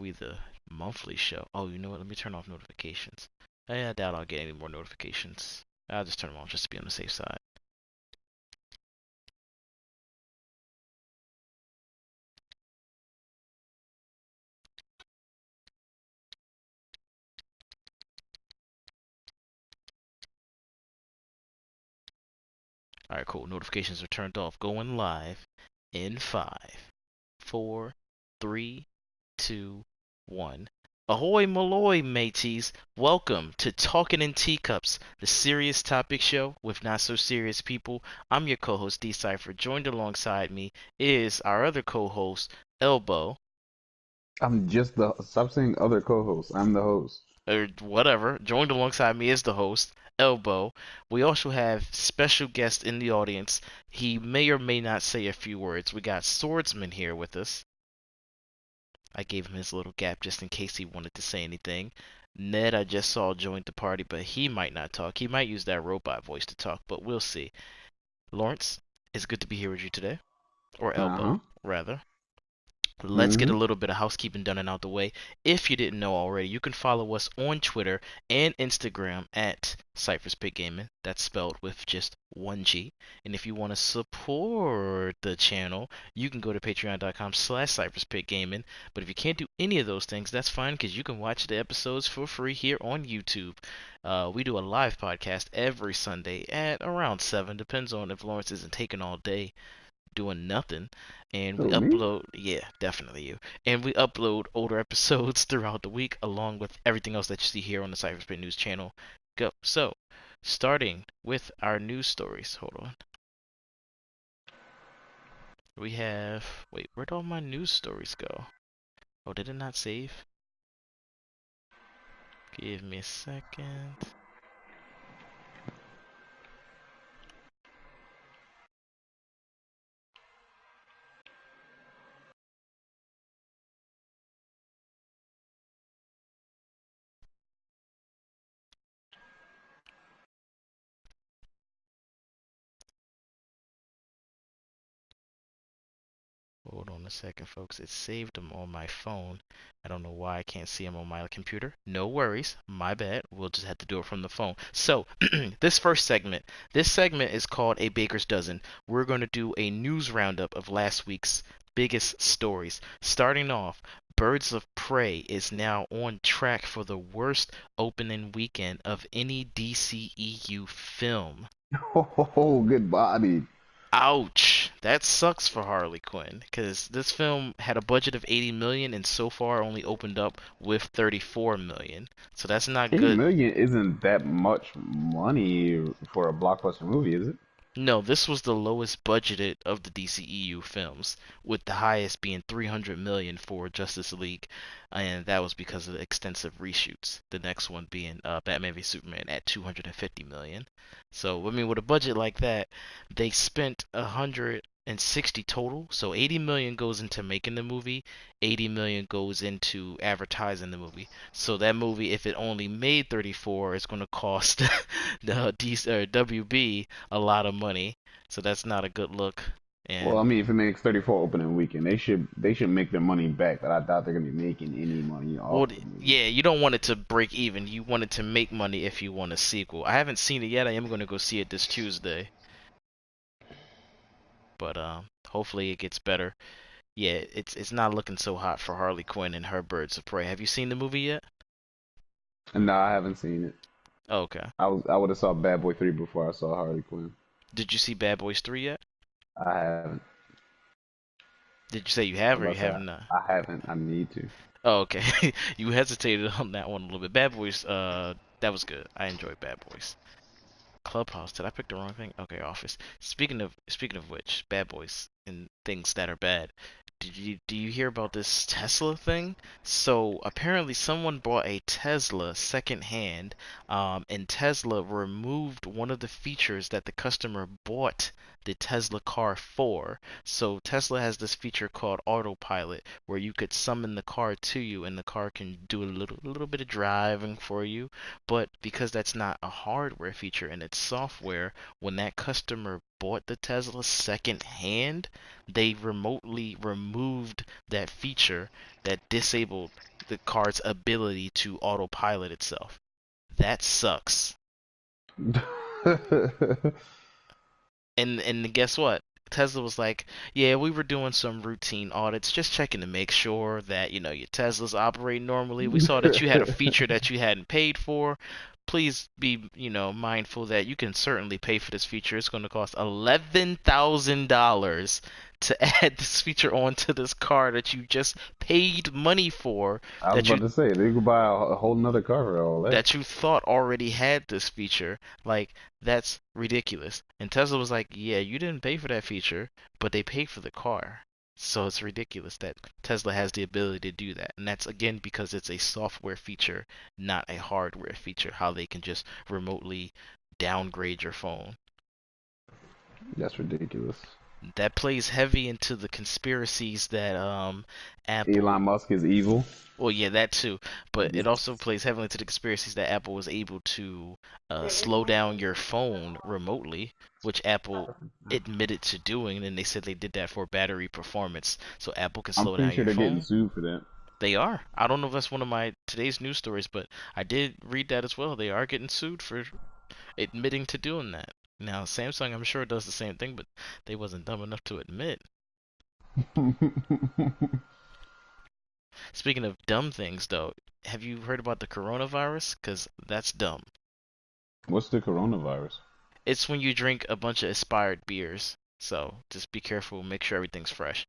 we the monthly show? Oh, you know what? Let me turn off notifications. I doubt I'll get any more notifications. I'll just turn them off just to be on the safe side. Alright, cool. Notifications are turned off. Going live in 5, 4, 3, 2, 1. Ahoy Malloy, mateys! Welcome to Talking in Teacups, the serious topic show with not so serious people. I'm your co-host Cypher. Joined alongside me is our other co-host Elbow, I'm just the stop saying other co-hosts. I'm the host. or whatever. Joined alongside me is the host Elbow. We also have special guest in the audience. He may or may not say a few words. We got Swordsman here with us. I gave him his little gap just in case he wanted to say anything. Ned, I just saw joined the party, but he might not talk. He might use that robot voice to talk, but we'll see. Lawrence, it's good to be here with you today. Or Elbow, Uh-huh. rather. Let's get a Mm-hmm. little bit of housekeeping done and out the way. If you didn't know already, you can follow us on Twitter and Instagram at Cypher's Pit Gaming. That's spelled with just one G. And if you want to support the channel, you can go to patreon.com/Cypher's Pit Gaming. But if you can't do any of those things, that's fine because you can watch the episodes for free here on YouTube. We do a live podcast every Sunday at around 7. Depends on if Lawrence isn't taking all day doing nothing, and we Who, me? upload, yeah, definitely you, and we upload older episodes throughout the week along with everything else that you see here on the Cypherspit News channel. Go. So starting with our news stories, hold on, we have, wait, where'd all my news stories go? Oh, did it not save? Give me a second. Hold on a second, folks. It saved them on my phone. I don't know why I can't see them on my computer. No worries. My bad. We'll just have to do it from the phone. So, this segment is called A Baker's Dozen. We're going to do a news roundup of last week's biggest stories. Starting off, Birds of Prey is now on track for the worst opening weekend of any DCEU film. Oh, good body. Ouch. That sucks for Harley Quinn because this film had a budget of 80 million and so far only opened up with 34 million. So that's not 80 good. million isn't that much money for a blockbuster movie, is it? No, this was the lowest budgeted of the DCEU films, with the highest being 300 million for Justice League, and that was because of the extensive reshoots. The next one being Batman v Superman at 250 million. So I mean, with a budget like that, they spent 160 total. So 80 million goes into making the movie, 80 million goes into advertising the movie. So that movie, if it only made 34, it's going to cost the WB a lot of money, so that's not a good look. Well, I And mean, if it makes 34 opening weekend, they should make their money back, but I doubt they're gonna be making any money well, off the movie. yeah, you don't want it to break even. You want it to make money if you want a sequel. I haven't seen it yet. I am going to go see it this Tuesday, but hopefully it gets better. Yeah, it's not looking so hot for Harley Quinn and her Birds of Prey. Have you seen the movie yet? And no, I haven't seen it. Oh, okay. I would have saw Bad Boy 3 before I saw Harley Quinn. Did you see Bad Boys 3 yet? I haven't. Did you say you I'm have or about you to say have not? I haven't. I need to. Oh, okay. You hesitated on that one a little bit. Bad Boys, that was good. I enjoyed Bad Boys. Clubhouse. Did I pick the wrong thing? Okay, Office. Speaking of which, bad boys and things that are bad. Do you hear about this Tesla thing? So apparently someone bought a Tesla secondhand, and Tesla removed one of the features that the customer bought the Tesla car for. So Tesla has this feature called autopilot where you could summon the car to you and the car can do a little bit of driving for you, but because that's not a hardware feature and it's software, when that customer bought the Tesla second hand, they remotely removed that feature that disabled the car's ability to autopilot itself. That sucks. And guess what? Tesla was like, yeah, we were doing some routine audits, just checking to make sure that, your Teslas operate normally. We saw that you had a feature that you hadn't paid for. Please be, mindful that you can certainly pay for this feature. It's going to cost $11,000 to add this feature onto this car that you just paid money for, I was that you about to say they could buy a whole nother car for all that. that you thought already had this feature. Like, that's ridiculous. And Tesla was like, yeah, you didn't pay for that feature, but they paid for the car. So it's ridiculous that Tesla has the ability to do that. And that's again because it's a software feature, not a hardware feature, how they can just remotely downgrade your phone. That's ridiculous. That plays heavy into the conspiracies that Apple. Elon Musk is evil. Well, yeah, that too. But it also plays heavily into the conspiracies that Apple was able to slow down your phone remotely, which Apple admitted to doing, and they said they did that for battery performance, so Apple can I'm slow pretty down sure your they're getting phone. sued for that. They are. I don't know if that's one of my today's news stories, but I did read that as well. They are getting sued for admitting to doing that. Now, Samsung, I'm sure, does the same thing, but they wasn't dumb enough to admit. Speaking of dumb things, though, have you heard about the coronavirus? Because that's dumb. What's the coronavirus? It's when you drink a bunch of expired beers. So just be careful, make sure everything's fresh.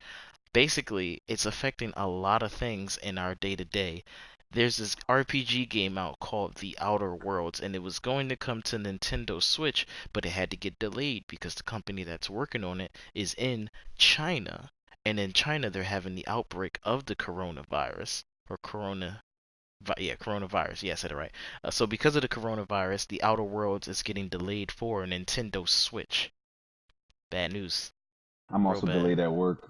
Basically, it's affecting a lot of things in our day to day. There's this RPG game out called The Outer Worlds, and it was going to come to Nintendo Switch, but it had to get delayed because the company that's working on it is in China. And in China, they're having the outbreak of the coronavirus, or coronavirus. Yeah, I said it right. So because of the coronavirus, the Outer Worlds is getting delayed for a Nintendo Switch. Bad news. I'm Real also bad. delayed at work.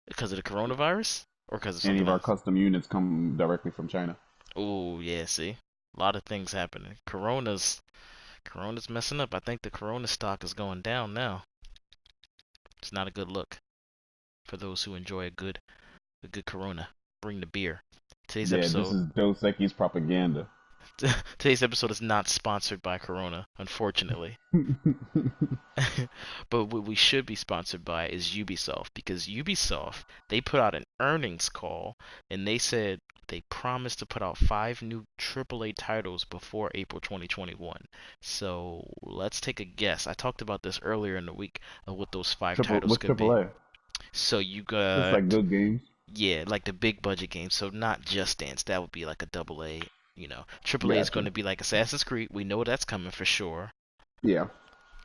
Because of the coronavirus? Or because of Any something of our else? custom units come directly from China. Oh, yeah, see? A lot of things happening. Corona's messing up. I think the Corona stock is going down now. It's not a good look for those who enjoy a good Corona. Bring the beer. Today's Yeah, this episode is Dos Equis propaganda. today's episode is not sponsored by Corona, unfortunately. But what we should be sponsored by is Ubisoft, because Ubisoft, they put out an earnings call and they said they promised to put out 5 new AAA titles before April 2021. So let's take a guess. I talked about this earlier in the week of what those five Triple, titles what's could be. AAA? So you Just like got, good games. yeah, like the big budget games. So not Just Dance, that would be like a double A. AAA is going Gotcha. to be like Assassin's Creed. We know that's coming for sure. Yeah.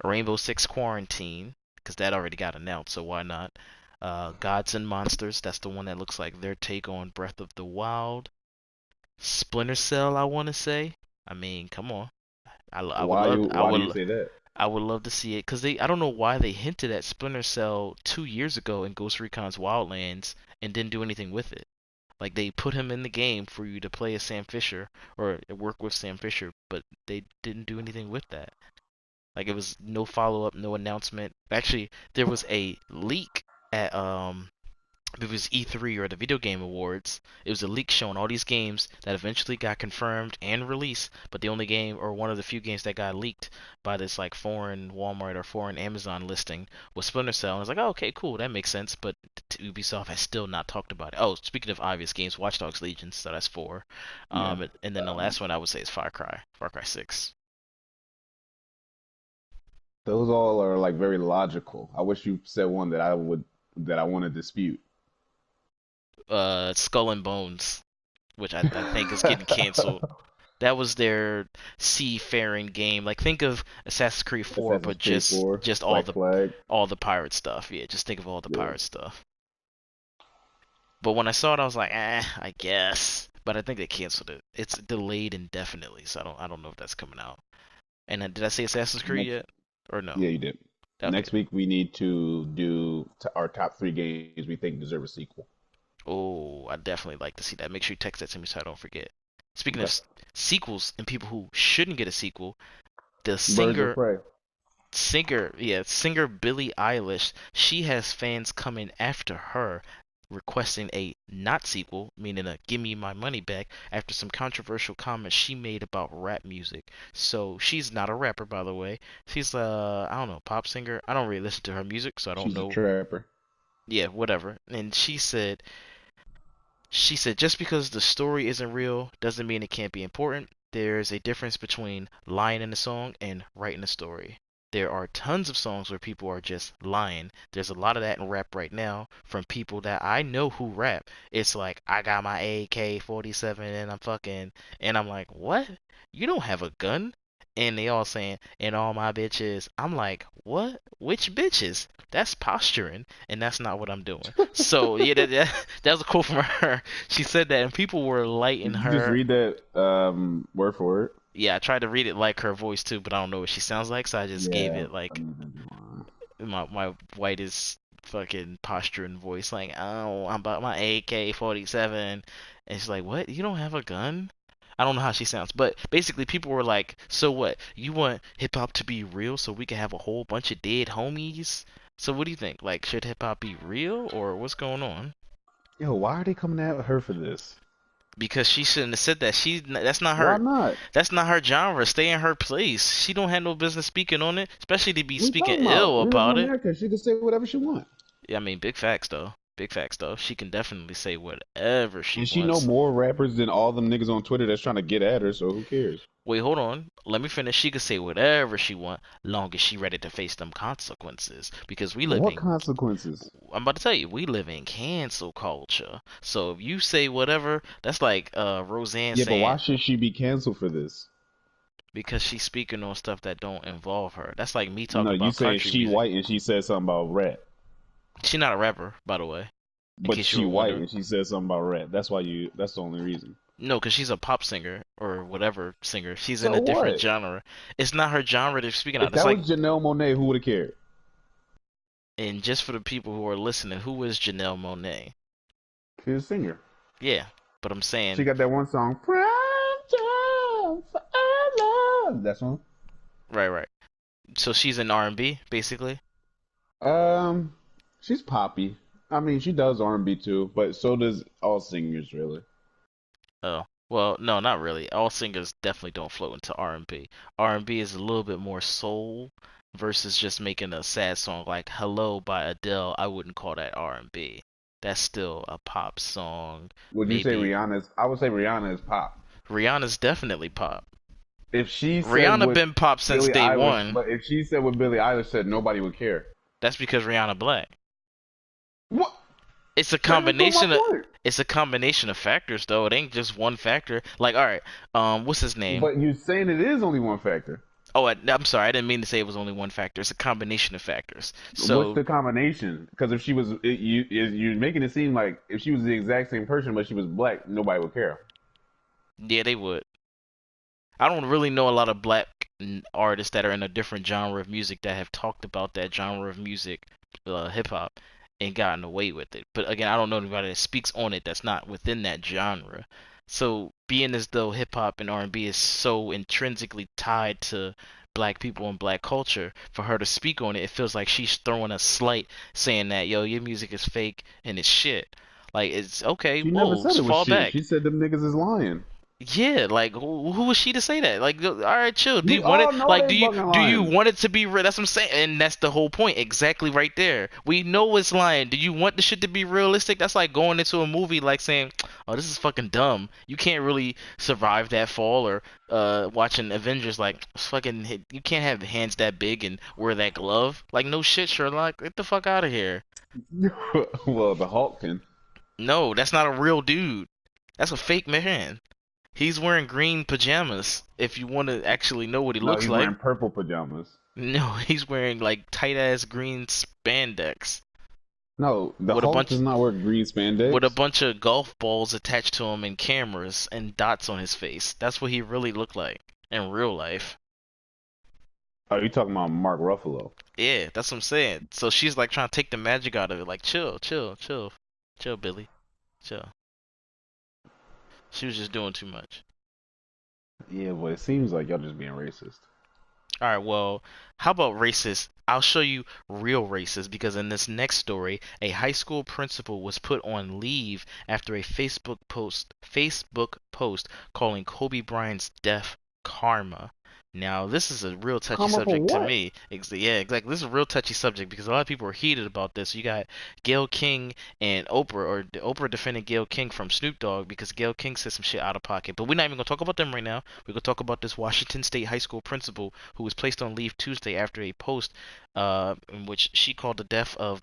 Rainbow Six Quarantine, because that already got announced, so why not? Gods and Monsters, that's the one that looks like their take on Breath of the Wild. Splinter Cell, I want to say. I mean, come on. I would love, Why do you say that? I would love to see it, because I don't know why they hinted at Splinter Cell 2 years ago in Ghost Recon's Wildlands and didn't do anything with it. Like, they put him in the game for you to play as Sam Fisher or work with Sam Fisher, but they didn't do anything with that. Like, it was no follow up, no announcement. Actually, there was a leak at it was E3 or the Video Game Awards. It was a leak showing all these games that eventually got confirmed and released, but the only game or one of the few games that got leaked by this like foreign Walmart or foreign Amazon listing was Splinter Cell. And I was like, oh, okay, cool, that makes sense. But Ubisoft has still not talked about it. Oh, speaking of obvious games, Watch Dogs Legion, so that's four. Yeah. And then the last one I would say is Far Cry 6. Those all are like very logical. I wish you said one that I want to dispute. Skull and Bones, which I think is getting canceled. That was their seafaring game. Like, think of Assassin's Creed 4, Assassin's but Creed just 4, just Black Flag. all the pirate stuff. Yeah, just think of all the Yeah. pirate stuff. But when I saw it, I was like, I guess. But I think they canceled it. It's delayed indefinitely, so I don't know if that's coming out. And did I say Assassin's Creed Next, yet, or no? yeah, you did. Okay. Next week we need to do our top three games we think deserve a sequel. Oh, I definitely like to see that. Make sure you text that to me so I don't forget. Speaking of Okay. sequels and people who shouldn't get a sequel, the Birds of singer Prey. singer Billie Eilish, she has fans coming after her requesting a not sequel, meaning a give me my money back, after some controversial comments she made about rap music. So she's not a rapper, by the way. She's I don't know, pop singer. I don't really listen to her music, so I don't She's a know. trapper. Yeah, whatever. And she said, just because the story isn't real doesn't mean it can't be important. There's a difference between lying in a song and writing a story. There are tons of songs where people are just lying. There's a lot of that in rap right now from people that I know who rap. It's like, I got my AK-47 and I'm fucking, and I'm like, what? You don't have a gun? And they all saying, and all my bitches. I'm like, what? Which bitches? That's posturing, and that's not what I'm doing. So yeah, that was a quote from her. She said that, and people were lighting Did you just her. read that word for word? Yeah, I tried to read it like her voice too, but I don't know what she sounds like, so I just gave Yeah, it I like knew that'd be lying. my whitest fucking posturing voice, like, oh, I'm about my AK-47, and she's like, what? You don't have a gun? I don't know how she sounds, but basically people were like, so what? You want hip hop to be real so we can have a whole bunch of dead homies? So what do you think? Like, should hip hop be real or what's going on? Yo, why are they coming at her for this? Because she shouldn't have said that. That's not Why her. not? That's not her genre. Stay in her place. She don't have no business speaking on it, especially to be What are you speaking talking about? ill We live in about it. America. She can say whatever she wants. Yeah, I mean, big facts though. Big facts though. She can definitely say whatever she And she know wants. more rappers than all them niggas on Twitter that's trying to get at her, so who cares? Wait, hold on. Let me finish. She can say whatever she want, long as she ready to face them consequences. Because we live What in, consequences? I'm about to tell you, we live in cancel culture. So if you say whatever, that's like Roseanne Yeah, but saying, why should she be canceled for this? because she's speaking on stuff that don't involve her. That's like me No, talking you about saying country she music. white and she said something about rap. She's not a rapper, by the way, in But case you she were white wondering. and she said something about rap. That's why you. That's the only reason. No, because she's a pop singer or whatever singer. She's in So a different what? genre. It's not her genre they're speaking If out. It's that like, was Janelle Monae, who would have cared? and just for the people who are listening, who is Janelle Monae? She's a singer. Yeah, but I'm She saying, got that one song, "Friendship Forever." That song. right, right. So she's in R&B, basically. Um, she's poppy. I mean, she does R&B too, but so does all singers, really. Oh, well, no, not really. All singers definitely don't float into R&B. R&B is a little bit more soul versus just making a sad song like "Hello" by Adele. I wouldn't call that R&B. That's still a pop song. Would you say Maybe Rihanna's? I would say Rihanna is pop. Rihanna's definitely pop. If she said Rihanna what been pop since Billie day Eilish, one. but if she said what Billie Eilish said, nobody would care. That's because Rihanna black. What? It's a That just proved my combination of point. it's a combination of factors though. It ain't just one factor. Like, all right, what's his name? But you're saying it is only one factor. Oh, I'm sorry. I didn't mean to say it was only one factor. It's a combination of factors. What's So the combination? Because if she was, you're making it seem like if she was the exact same person, but she was black, nobody would care. yeah, they would. I don't really know a lot of black artists that are in a different genre of music that have talked about that genre of music, hip hop, and gotten away with it. But again, I don't know anybody that speaks on it that's not within that genre. So being as though hip hop and R&B is so intrinsically tied to black people and black culture, for her to speak on it, it feels like she's throwing a slight, saying that, yo, your music is fake and it's shit. Like, it's okay, She never whoa, said it was fall shit. back. She said them niggas is lying. Yeah, like who was she to say that? Like, all right, chill. Do We you want it? all know Like, they fucking do you lying. want it to be real? That's what I'm saying, and that's the whole point, exactly right there. We know it's lying. Do you want the shit to be realistic? That's like going into a movie like saying, "Oh, this is fucking dumb. You can't really survive that fall," or watching Avengers like fucking. You can't have hands that big and wear that glove. Like, no shit, Sherlock. Get the fuck out of here. Well, the Hulk can. No, that's not a real dude. That's a fake man. He's wearing green pajamas. If you want to actually know what he No, looks he's like. wearing purple pajamas. No, he's wearing like tight ass green spandex No, the with a Hulk bunch does not wear green spandex. of golf balls attached to him and cameras and dots on his face. That's what he really looked like in real life. Are you talking about Mark Ruffalo? Yeah, that's what I'm saying. So she's like trying to take the magic out of it. Like, chill, chill, chill, chill, Billy, chill. She was just doing too much. Yeah, but it seems like y'all just being racist. All right, well, how about racist? I'll show you real racist because in this next story, a high school principal was put on leave after a Facebook post calling Kobe Bryant's death karma. Now, this is a real touchy Karma for subject to what? me. Yeah, exactly. This is a real touchy subject because a lot of people are heated about this. You got Gayle King and Oprah, or Oprah defending Gayle King from Snoop Dogg because Gayle King said some shit out of pocket. But we're not even gonna talk about them right now. We're gonna talk about this Washington State high school principal who was placed on leave Tuesday after a post in which she called the death of,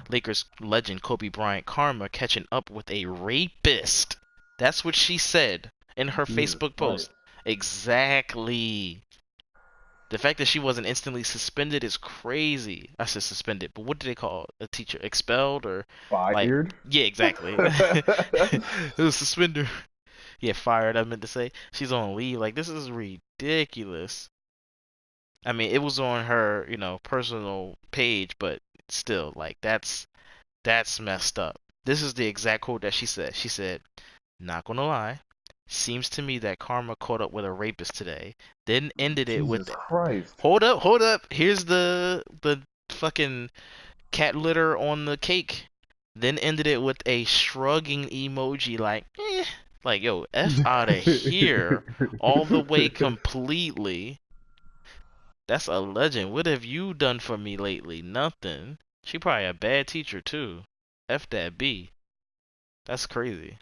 Lakers legend Kobe Bryant karma catching up with a rapist. That's what she said in her Jesus Facebook Christ. post. Exactly. The fact that she wasn't instantly suspended is crazy. I said suspended, but what do they call a teacher? Expelled or like? Fired? Yeah, exactly. It was suspender. Yeah, fired. I meant to say she's on leave. Like this is ridiculous. I mean, it was on her, personal page, but still, like that's messed up. This is the exact quote that she said. She said, "Not gonna lie, seems to me that karma caught up with a rapist today. Then ended it with Jesus Christ. hold up. Here's the fucking cat litter on the cake. Then ended it with a shrugging emoji, like yo, f out of here, all the way completely." That's a legend. What have you done for me lately? Nothing. She probably a bad teacher too. F that B. That's crazy.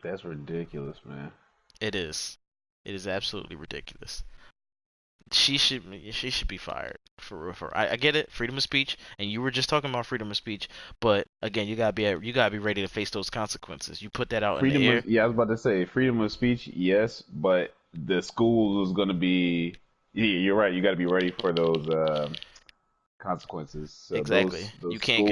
That's ridiculous, man. It is. It is absolutely ridiculous. She should be fired for real. I get it, freedom of speech, and you were just talking about freedom of speech, but again, you gotta be ready to face those consequences. You put that out in the Freedom air. of, yeah, I was about to say freedom of speech, yes, but the schools is gonna be, yeah, you're right. You got to be ready for those consequences. So Exactly. those school is gonna You can't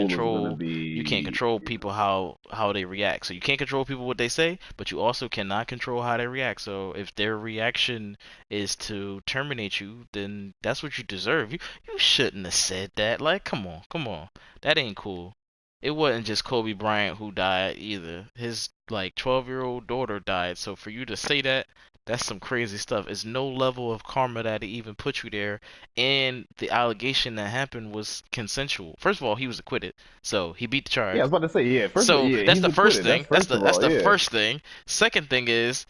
be, control people how they react. So you can't control people what they say, but you also cannot control how they react. So if their reaction is to terminate you, then that's what you deserve. You shouldn't have said that. Like, come on, come on. That ain't cool. It wasn't just Kobe Bryant who died either. His like 12-year-old daughter died. So for you to say that, that's some crazy stuff. It's no level of karma that even put you there, and the allegation that happened was consensual. First of all, he was acquitted, so he beat the yeah, I charge. was about to say, yeah. First of all, So yeah, that's he's the first acquitted. That's thing. That's first the of that's all, the yeah. first thing. Second thing is,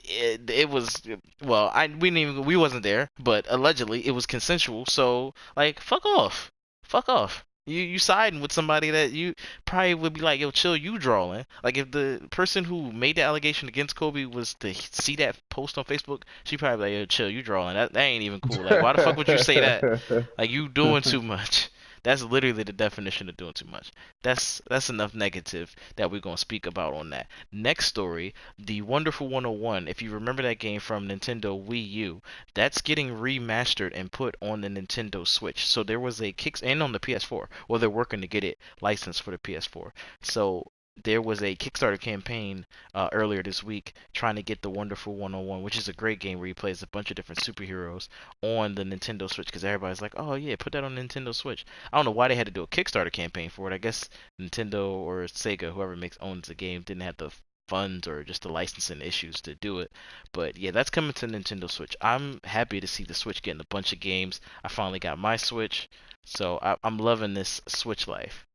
it was, well, we wasn't there, but allegedly it was consensual. So like, fuck off, fuck off. You siding with somebody that you probably would be like, yo, chill, you drawing. Like if the person who made the allegation against Kobe was to see that post on Facebook, she probably like, yo, chill, you drawing. That ain't even cool. Like why the fuck would you say that? Like you doing too much. That's literally the definition of doing too much. That's enough negative that we're gonna speak about on that. Next story, the Wonderful 101. If you remember that game from Nintendo Wii U, that's getting remastered and put on the Nintendo Switch. So there was a kick and on the PS4. Well, they're working to get it licensed for the PS4. So there was a Kickstarter campaign earlier this week trying to get the Wonderful 101, which is a great game where you play as a bunch of different superheroes on the Nintendo Switch because everybody's like, oh yeah, put that on Nintendo Switch. I don't know why they had to do a Kickstarter campaign for it. I guess Nintendo or Sega, whoever owns the game, didn't have the funds or just the licensing issues to do it. But yeah, that's coming to Nintendo Switch. I'm happy to see the Switch getting a bunch of games. I finally got my Switch, so I'm loving this Switch life.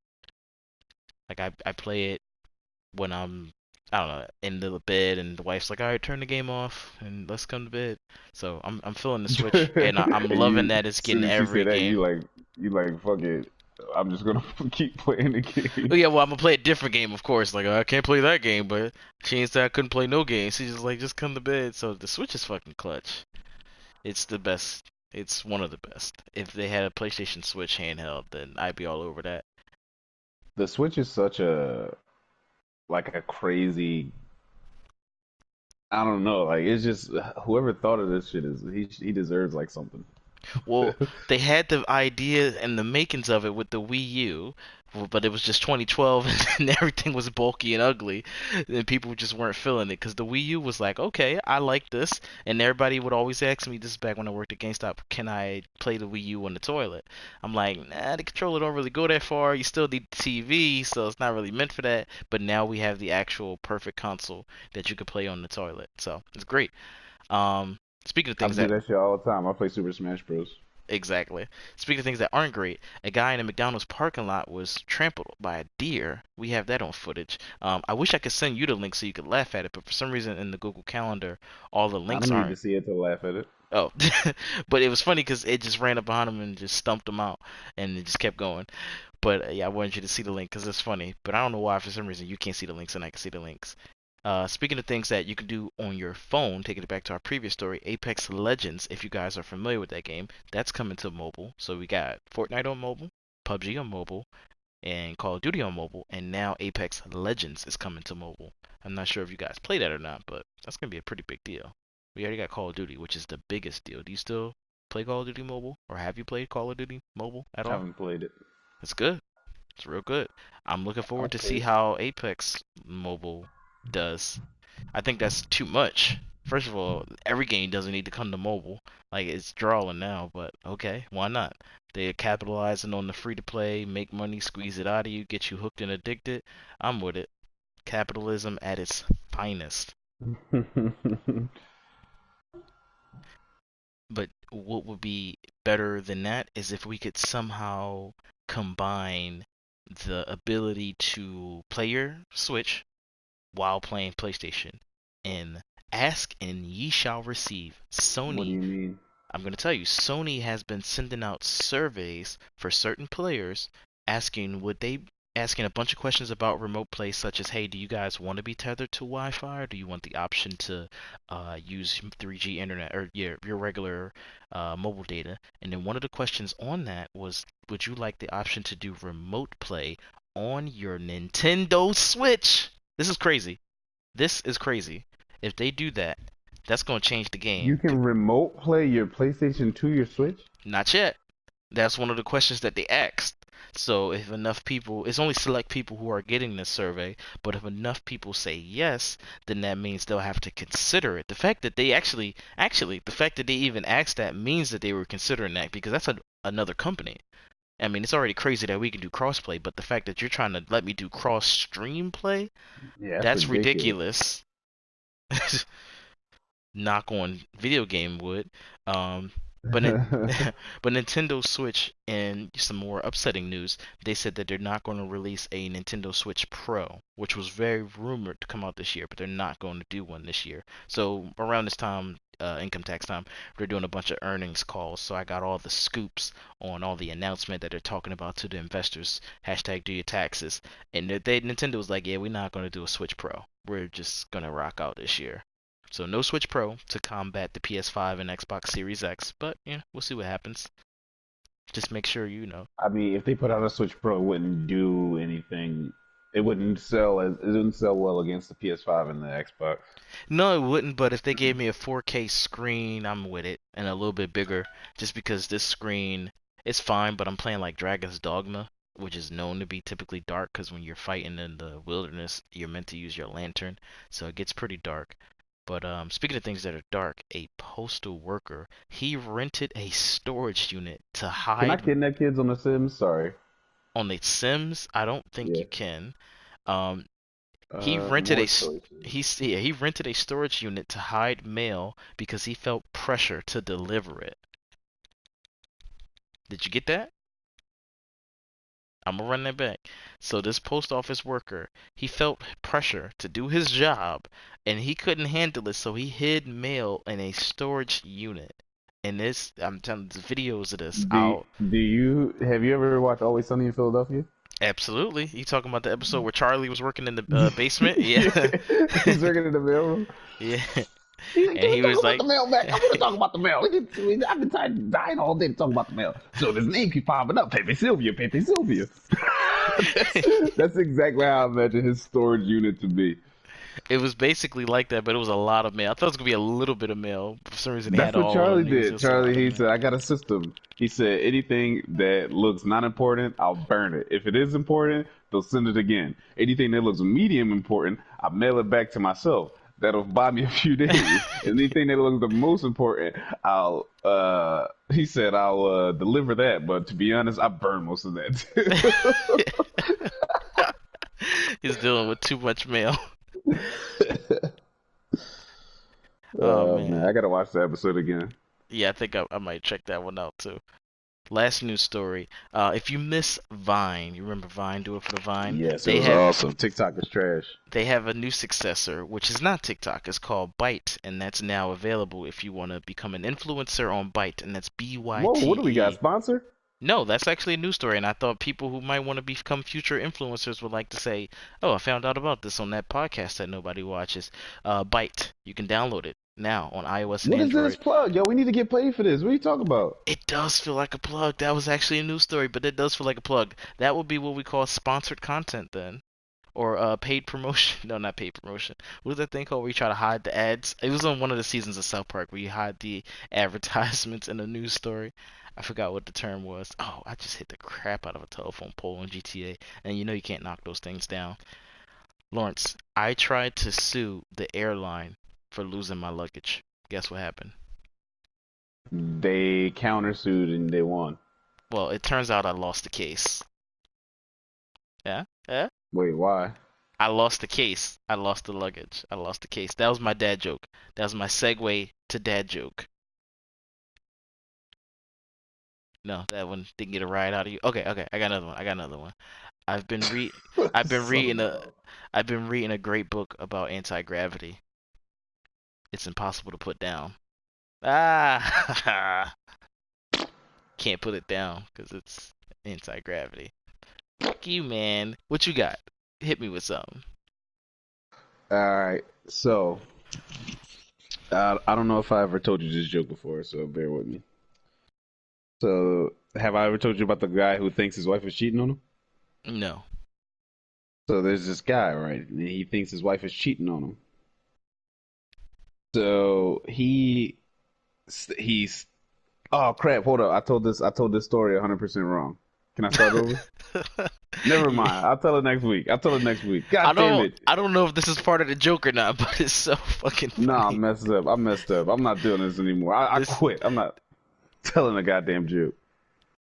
Like I play it when I don't know, in the bed, and the wife's like, "All right, turn the game off and let's come to bed." So I'm feeling the Switch, and I'm And loving you, that it's as soon getting as she every said that, game. you like, fuck it. I'm just gonna keep playing the Oh game. yeah, well I'm gonna play a different game, of course. Like I can't play that game, but she ain't said I couldn't play no game. She's just like, just come to bed. So the Switch is fucking clutch. It's the best. It's one of the best. If they had a PlayStation Switch handheld, then I'd be all over that. The Switch is such a like a crazy. I don't know. Like it's just whoever thought of this shit is he deserves like something. Well, they had the idea and the makings of it with the Wii U, but it was just 2012 and everything was bulky and ugly, and people just weren't feeling it because the Wii U was like, okay, I like this, and everybody would always ask me, this is back when I worked at GameStop, can I play the Wii U on the toilet? I'm like, nah, the controller don't really go that far. You still need the TV, so it's not really meant for that. But now we have the actual perfect console that you could play on the toilet, so it's great. Speaking of I things do that that shit all the time. I play Super Smash Bros. exactly. Speaking of things that aren't great, a guy in a McDonald's parking lot was trampled by a deer. We have that on footage. I wish I could send you the link so you could laugh at it, but for some reason in the Google Calendar, all the I links don't need to aren't. see it to laugh at it. Oh, but it was funny because it just ran up behind him and just stumped him out, and it just kept going. But yeah, I wanted you to see the link because it's funny. But I don't know why for some reason you can't see the links and I can see the links. Speaking of things that you can do on your phone, taking it back to our previous story, Apex Legends, if you guys are familiar with that game, that's coming to mobile. So we got Fortnite on mobile, PUBG on mobile, and Call of Duty on mobile, and now Apex Legends is coming to mobile. I'm not sure if you guys play that or not, but that's gonna be a pretty big deal. We already got Call of Duty, which is the biggest deal. Do you still play Call of Duty mobile, or have you played Call of Duty mobile at I all? haven't played it. It's good. It's real good. I'm looking forward to see Okay. how Apex Mobile does. I think that's too much. First of all, every game doesn't need to come to mobile. Like it's drawing now, but okay, why not? They're capitalizing on the free to play, make money, squeeze it out of you, get you hooked and addicted. I'm with it. Capitalism at its finest. But what would be better than that is if we could somehow combine the ability to play your Switch while playing PlayStation and ask and ye shall receive. What do Sony, you mean? I'm going to tell you, Sony has been sending out surveys for certain players asking would they asking a bunch of questions about remote play such as hey, do you guys want to be tethered to Wi-Fi or do you want the option to use 3G internet or your regular mobile data? And then one of the questions on that was would you like the option to do remote play on your Nintendo Switch? This is crazy. This is crazy. If they do that, that's going to change the You game. can remote play your PlayStation to your Switch? Not yet. That's one of the questions that they asked. So if enough people, it's only select people who are getting this survey, but if enough people say yes, then that means they'll have to consider it. The fact that they actually, the fact that they even asked that means that they were considering that because that's another company. I mean, it's already crazy that we can do crossplay, but the fact that you're trying to let me do cross stream play, Yeah, that's that's ridiculous. ridiculous. Knock on video game wood. But it, but Nintendo Switch and some more upsetting news, they said that they're not going to release a Nintendo Switch Pro, which was very rumored to come out this year, but they're not going to do one this year. So around this time, income tax time, they're doing a bunch of earnings calls. So I got all the scoops on all the announcement that they're talking about to the investors. Hashtag do your taxes. And Nintendo was like, yeah, we're not going to do a Switch Pro. We're just going to rock out this year. So no Switch Pro to combat the PS5 and Xbox Series X, but we'll see what happens. Just make sure you know. I mean, if they put out a Switch Pro, it wouldn't do anything. It wouldn't sell well against the PS5 and the Xbox. No, it wouldn't, but if they gave me a 4K screen, I'm with it, and a little bit bigger, just because this screen is fine, but I'm playing like Dragon's Dogma, which is known to be typically dark, because when you're fighting in the wilderness, you're meant to use your lantern, so it gets pretty dark. But speaking of things that are dark, a postal worker, he rented a storage unit to Can I hide kidnap kids on The Sims? Sorry. on the Sims. I don't think Yeah. you can. Um, he rented a More s- choices. he rented a storage unit to hide mail because he felt pressure to deliver it. Did you get that? I'm gonna run that back. So this post office worker, he felt pressure to do his job, and he couldn't handle it, so he hid mail in a storage unit. And this, I'm telling you, the videos of this Do out. Do you have you ever watched Always Sunny in Philadelphia? Absolutely. You talking about the episode where Charlie was working in the basement? Yeah. Yeah. He's working in the mailroom. Yeah. He's like, And can we he talk was about like, the mail, Mac? I want to talk about the mail. I've been dying all day to talk about the mail. So this name keeps popping up. Pepe Sylvia, Pepe Sylvia. that's, that's exactly how I imagine his storage unit to be. it was basically like that, but it was a lot of mail. I thought it was gonna be a little bit of mail. For some reason, they That's had what all of Charlie them. It was did. just a Charlie, lot of he mail. said, I got a system. He said, anything that looks not important, I'll burn it. If it is important, they'll send it again. Anything that looks medium important, I'll mail it back to myself. That'll buy me a few days. Anything that looks the most important, he said, I'll deliver that. But to be honest, I burn most of that. He's dealing with too much mail. Oh Man, man. I gotta watch the episode again. Yeah, I think I might check that one out too. Last news story. If you miss Vine, you remember Vine, do it for the Vine. Yes, it They was have awesome. TikTok is trash. they have a new successor, which is not TikTok. It's called Byte, and that's now available if you want to become an influencer on Byte, and that's Whoa, what do we got? BYTE. Sponsor? No, that's actually a news story, and I thought people who might want to become future influencers would like to say, "Oh, I found out about this on that podcast that nobody watches." Byte. You can download it now on iOS and What is this Android. plug? Yo, we need to get paid for this. What are you talking about? It does feel like a plug. That was actually a news story, but it does feel like a plug. That would be what we call sponsored content then. Or paid promotion. No, not paid promotion. What was that thing called where you try to hide the ads? It was on one of the seasons of South Park where you hide the advertisements in a news story. I forgot what the term was. Oh, I just hit the crap out of a telephone pole in GTA. And you know you can't knock those things down. Lawrence, I tried to sue the airline for losing my luggage. Guess what happened? They countersued and they won. Well, it turns out I lost the case. Yeah? Yeah? Wait, why? I lost the case. I lost the luggage. I lost the case. That was my dad joke. That was my segue to dad joke. No, that one didn't get a ride out of you. Okay, okay. I got another one. I got another one. I've been re I've been Son of reading a a dog. I've been reading a great book about anti-gravity. It's impossible to put down. Ah, can't put it down because it's anti-gravity. Fuck you, man. What you got? Hit me with something. All right, so I don't know if I ever told you this joke before, so bear with me. So, have I ever told you about the guy who thinks his wife is cheating on him? No. So there's this guy, right? And he thinks his wife is cheating on him. So he's oh crap, hold up. I told this story 100% wrong. Can I start over? Never Yeah. mind. I'll tell it next week. I'll tell it next week. God I damn don't it. I don't know if this is part of the joke or not, but it's so fucking Nah, I funny. messed up. I messed up. I'm not doing this anymore. I This quit. I'm not telling a goddamn joke.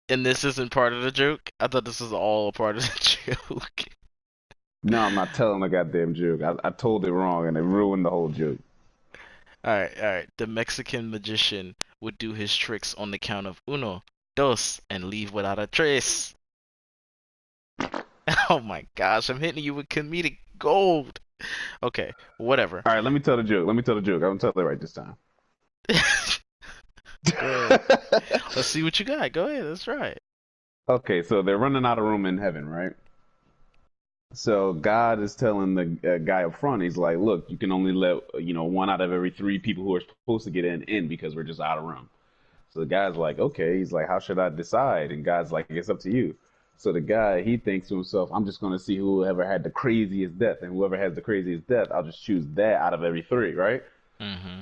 and this isn't part of the joke. I thought this was all a part of the joke. No, I'm not telling a goddamn joke. I told it wrong and it ruined the whole joke. All right, all right. The Mexican magician would do his tricks on the count of uno, dos, and leave without a trace. Oh my gosh, I'm hitting you with comedic gold. Okay, whatever. All right, let me tell the joke. Let me tell the joke. I'm gonna tell it right this time. Go ahead. Let's see what you got. Go ahead. That's right. Okay, so they're running out of room in heaven, right? So God is telling the guy up front, he's like, "Look, you can only let one out of every three people who are supposed to get in because we're just out of room." So the guy's like, "Okay." He's like, "How should I decide?" And God's like, "It's up to you." So the guy he thinks to himself, "I'm just gonna see whoever had the craziest death, and whoever has the craziest death, I'll just choose that out of every three, right?" Mm-hmm.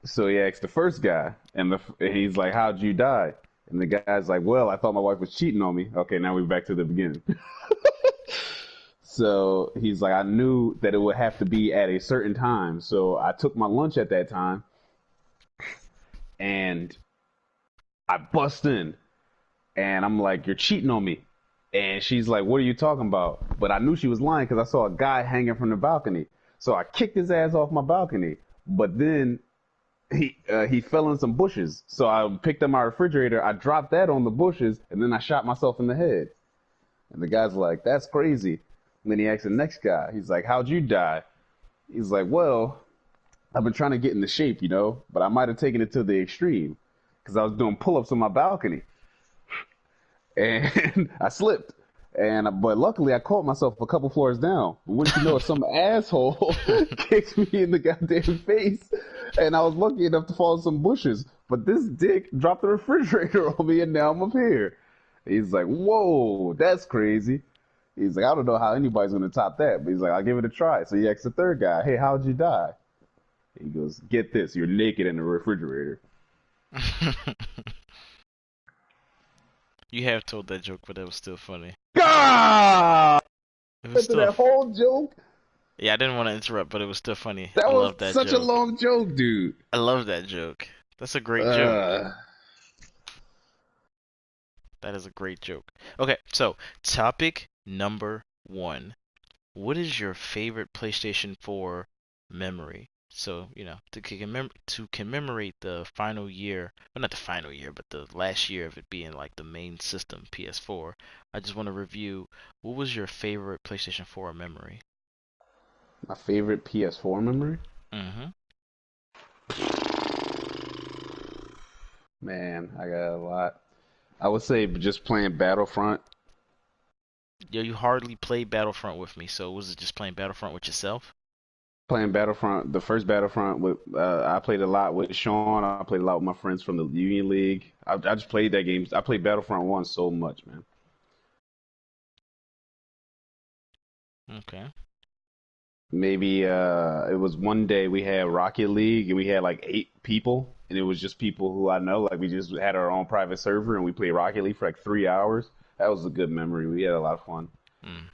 So he asks the first guy, and he's like, "How'd you die?" And the guy's like, "Well, I thought my wife was cheating on me." Okay, now we're back to the beginning. So he's like, I knew that it would have to be at a certain time. So I took my lunch at that time and I bust in and I'm like, "You're cheating on me." And she's like, "What are you talking about?" But I knew she was lying because I saw a guy hanging from the balcony. So I kicked his ass off my balcony. But then he fell in some bushes. So I picked up my refrigerator, I dropped that on the bushes, and then I shot myself in the head. And the guy's like, "That's crazy." And then he asks the next guy, he's like, "How'd you die?" He's like, "Well, I've been trying to get into shape, but I might have taken it to the extreme because I was doing pull-ups on my balcony and I slipped. But luckily I caught myself a couple floors down. But wouldn't you know it, some asshole kicked me in the goddamn face, and I was lucky enough to fall in some bushes. But this dick dropped the refrigerator on me, and now I'm up here. He's like, "Whoa, that's crazy." He's like, "I don't know how anybody's gonna top that," but he's like, "I'll give it a try." So he asks the third guy, "Hey, how'd you die?" He goes, "Get this, you're naked in the refrigerator." You have told that joke, but it was still funny. God! It was After still, that whole joke, yeah, I didn't want to interrupt, but it was still funny. that I was love that such a joke. long joke, dude. I love that joke. That's a great joke. Uh, That is a great joke. Okay, so topic number one. What is your favorite PlayStation 4 memory? So, to commemorate the final year, well, not the final year, but the last year of it being like the main system, PS4, I just want to review what was your favorite PlayStation 4 memory? My favorite PS4 memory? Mm-hmm. Man, I got a lot. I would say just playing Battlefront. Yo, you hardly played Battlefront with me, so was it just playing Battlefront with yourself? Playing Battlefront, the first Battlefront with I played a lot with Sean. I played a lot with my friends from the Union League. I just played that game. I played Battlefront 1 so much, man. Okay. Maybe it was one day we had Rocket League and we had like 8 people and it was just people who I know. Like we just had our own private server and we played Rocket League for like 3 hours. That was a good memory. We had a lot of fun. Mm.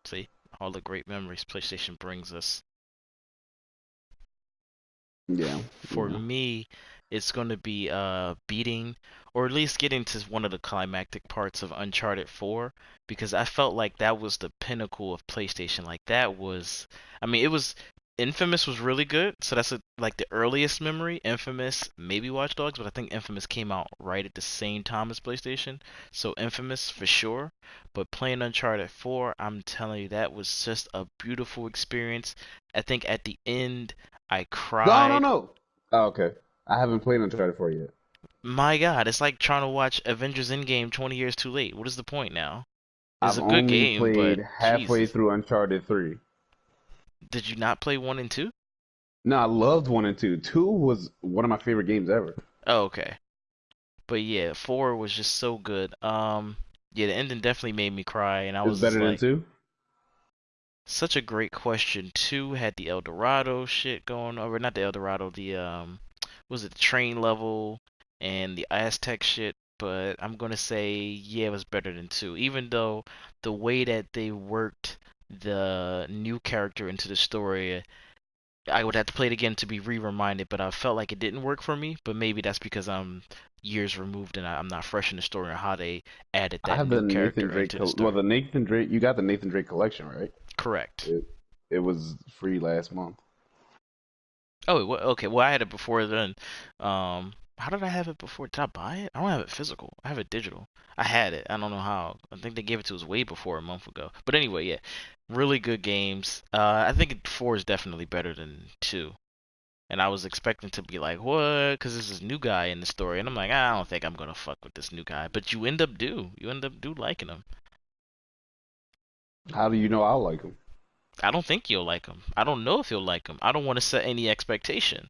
See, all the great memories PlayStation brings us. Yeah, For yeah. me, it's going to be beating or at least getting to one of the climactic parts of Uncharted 4 because I felt like that was the pinnacle of PlayStation. Like that was, I mean, it was Infamous was really good, so that's like the earliest memory. Infamous, maybe Watch Dogs, but I think Infamous came out right at the same time as PlayStation, so Infamous for sure. But playing Uncharted 4, I'm telling you, that was just a beautiful experience. I think at the end, I No, no, cried. no. Oh, okay. I haven't played Uncharted 4 yet. My God, it's like trying to watch Avengers Endgame 20 years too late. What is the point now? It's I've a good only game, but played halfway Jesus. through Uncharted 3. Did you not play 1 and 2? No, I loved 1 and 2. 2 was one of my favorite games ever. Oh, okay. But yeah, 4 was just so good. Yeah, the ending definitely made me cry, and I It's was just better than like, 2. such a great question. 2 had the El Dorado shit going over, not the El Dorado, the was it the train level and the Aztec shit, but I'm gonna say yeah, it was better than 2. Even though the way that they worked the new character into the story, I would have to play it again to be re-reminded, but I felt like it didn't work for me. But maybe that's because I'm years removed and I'm not fresh in the story and how they added I that have the new Nathan character Drake. into the Well, story. the Nathan Drake. You got the Nathan Drake collection, right? Correct. It it was free last month. Oh, okay. Well, I had it before then. How did I have it before? Did I buy it? I don't have it physical. I have it digital. I had it. I don't know how. I think they gave it to us way before a month ago. But anyway, yeah, really good games. I think 4 is definitely better than 2. And I was expecting to be like, what? Because there's this new guy in the story, and I'm like, I don't think I'm gonna fuck with this new guy. But you end up do. You end up do liking him. How do you know I like him? I don't think you'll like him. I don't know if you'll like him. I don't want to set any expectation.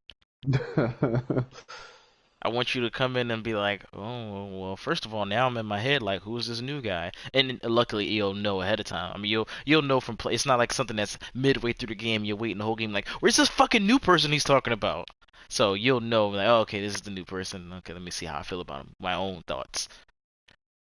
I want you to come in and be like, oh, well, first of all, now I'm in my head like, who's this new guy? And luckily, you'll know ahead of time. I mean, you'll know from play. It's not like something that's midway through the game. You're waiting the whole game like, where's this fucking new person he's talking about? So you'll know like, oh, okay, this is the new person. Okay, let me see how I feel about him. My own thoughts.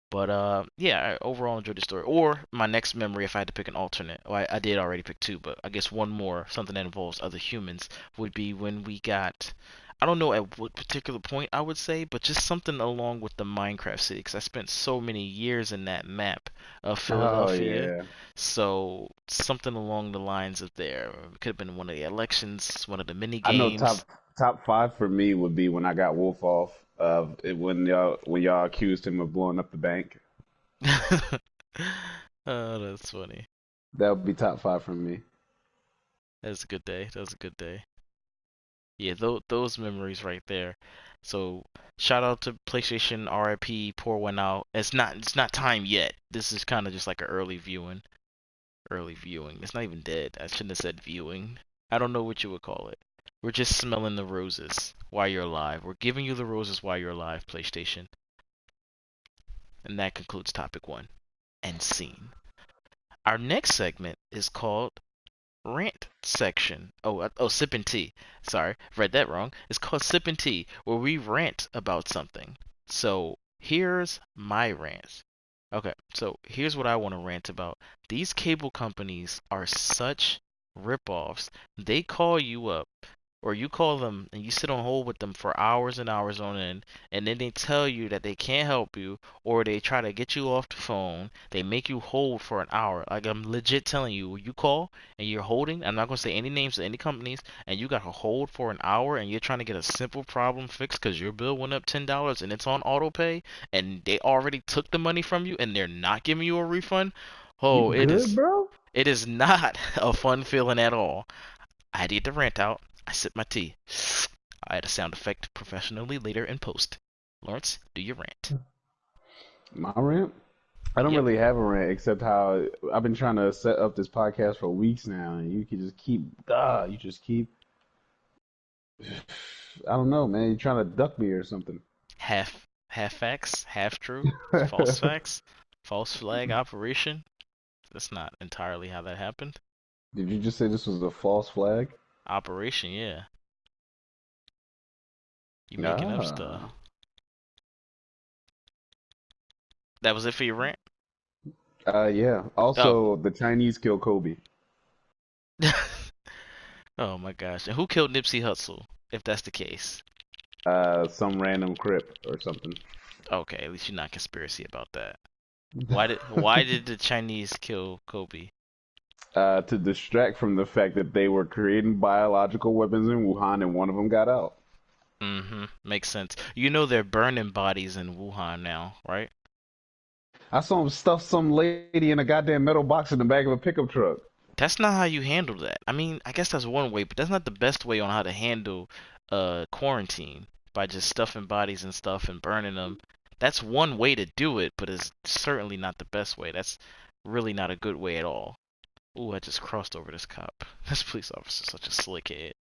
But yeah, I overall enjoyed the story. Or my next memory, if I had to pick an alternate, well, I did already pick two, but I guess one more, something that involves other humans, would be when we got, I don't know at what particular point I would say, but just something along with the Minecraft city, because I spent so many years in that map of Oh Philadelphia. yeah. So something along the lines of there. It could have been one of the elections, one of the mini I know games. top five for me would be when I got Wolf off. When y'all accused him of blowing up the bank. Oh, that's funny. That would be top five for me. That was a good day. That was a good day. Yeah, those memories right there. So shout out to PlayStation RIP, pour one out. It's not time yet. This is kind of just like an early viewing. Early viewing. It's not even dead. I shouldn't have said viewing. I don't know what you would call it. We're just smelling the roses while you're alive. We're giving you the roses while you're alive, PlayStation. And that concludes topic one. And scene. Our next segment is called rant section. Sipping tea. Sorry, read that wrong. It's called sipping tea, where we rant about something. So here's my rant. Okay, so here's what I want to rant about. These cable companies are such ripoffs. They call you up. or you call them and you sit on hold with them for hours and hours on end, and then they tell you that they can't help you, or they try to get you off the phone, they make you hold for an hour. Like I'm legit telling you, you call and you're holding, I'm not gonna say any names of any companies, and you got to hold for an hour and you're trying to get a simple problem fixed because your bill went up $10 and it's on auto pay, and they already took the money from you and they're not giving you a refund. You Oh, good, bro? it is not a fun feeling at all. I had to get the rant out. I sipped my tea. I had a sound effect professionally later in post. Lawrence, do your rant. My rant? I don't Yep. really have a rant except how I've been trying to set up this podcast for weeks now, and you can just keep, you just keep. I don't know, man. You're trying to duck me or something. Half facts, half true, false facts, false flag operation. That's not entirely how that happened. Did you just say this was a false flag? Operation, yeah. You making up stuff. Ah, That was it for your rant? yeah. Oh. Also, the Chinese kill Kobe. Oh my gosh. And who killed Nipsey Hussle, if that's the case? Some random crip or something. Okay, at least you're not conspiracy about that. Why did the Chinese kill Kobe? To distract from the fact that they were creating biological weapons in Wuhan, and one of them got out. Mm-hmm. Makes sense. You know they're burning bodies in Wuhan now, right? I saw him stuff some lady in a goddamn metal box in the back of a pickup truck. That's not how you handle that. I mean, I guess that's one way, but that's not the best way on how to handle quarantine by just stuffing bodies and stuff and burning them. That's one way to do it, but it's certainly not the best way. That's really not a good way at all. Ooh, I just crossed over this cop. This police officer's such a slick head.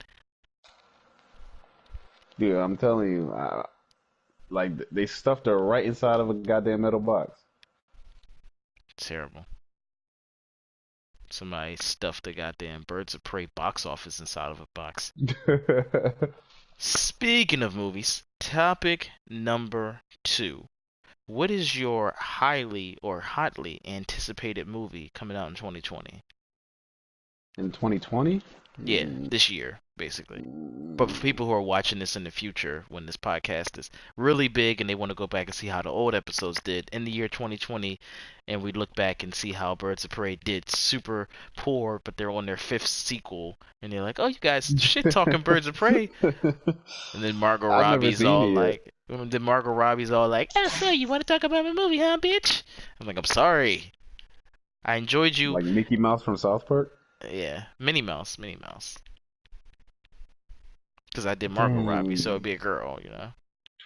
Dude, I'm telling you, like they stuffed her right inside of a goddamn metal box. Terrible. Somebody stuffed the goddamn Birds of Prey box office inside of a box. Speaking of movies, topic number 2. What is your highly or hotly anticipated movie coming out in 2020? In 2020? Yeah, this year, basically. But for people who are watching this in the future, when this podcast is really big and they want to go back and see how the old episodes did in the year 2020, and we look back and see how Birds of Prey did super poor, but they're on their 5th sequel, and they're like, oh, you guys shit talking Birds of Prey. And then Margot I've never Robbie's seen all it yet. like, oh, so you want to talk about my movie, huh, bitch? I'm like, I'm sorry. I enjoyed you. Like Mickey Mouse from South Park? Yeah, Minnie Mouse, Minnie Mouse. Because I did Margot Robbie, so it'd Dang. be a girl, you know?